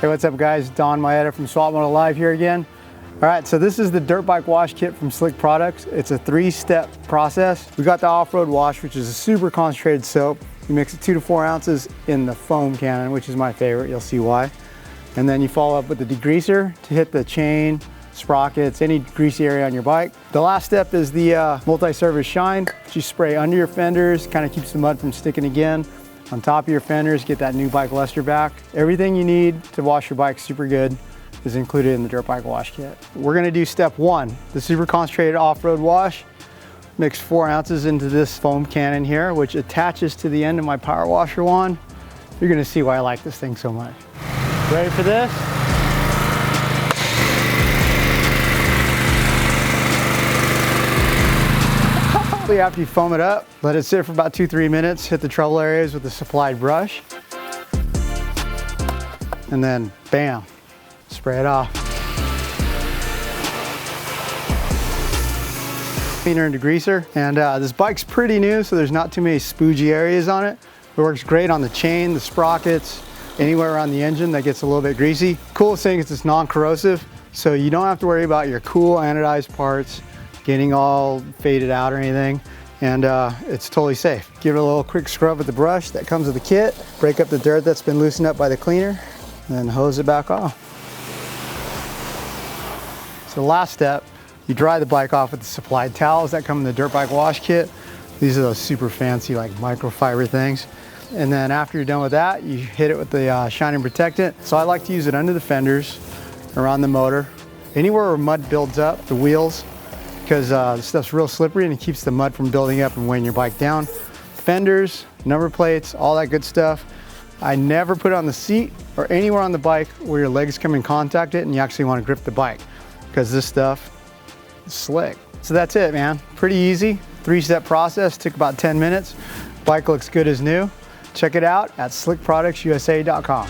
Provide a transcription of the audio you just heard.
Hey, what's up guys? Donn Maeda from Swap Moto Live here again. All right, so this is the dirt bike wash kit from Slick Products. It's a 3-step process. We got the off-road wash, which is a super concentrated soap. You mix it 2 to 4 ounces in the foam cannon, which is my favorite, you'll see why. And then you follow up with the degreaser to hit the chain, sprockets, any greasy area on your bike. The last step is the multi-surface shine, which you spray under your fenders, kind of keeps the mud from sticking again. On top of your fenders, get that new bike luster back. Everything you need to wash your bike super good is included in the dirt bike wash kit. We're gonna do step 1, the super concentrated off-road wash. Mix 4 ounces into this foam cannon here, which attaches to the end of my power washer wand. You're gonna see why I like this thing so much. Ready for this? After you foam it up, let it sit for about 2-3 minutes, hit the trouble areas with the supplied brush, and then bam, spray it off. Cleaner and degreaser, and this bike's pretty new, so there's not too many spoogey areas on it. It works great on the chain, the sprockets, anywhere around the engine that gets a little bit greasy. Coolest thing is it's non-corrosive, so you don't have to worry about your cool anodized parts getting all faded out or anything, and it's totally safe. Give it a little quick scrub with the brush that comes with the kit, break up the dirt that's been loosened up by the cleaner, and then hose it back off. So the last step, you dry the bike off with the supplied towels that come in the dirt bike wash kit. These are those super fancy like microfiber things. And then after you're done with that, you hit it with the shine and protectant. So I like to use it under the fenders, around the motor, anywhere where mud builds up, the wheels, because this stuff's real slippery and it keeps the mud from building up and weighing your bike down. Fenders, number plates, all that good stuff. I never put it on the seat or anywhere on the bike where your legs come in contact with it and you actually want to grip the bike, because this stuff is slick. So that's it, man. Pretty easy, 3-step process, took about 10 minutes. Bike looks good as new. Check it out at slickproductsusa.com.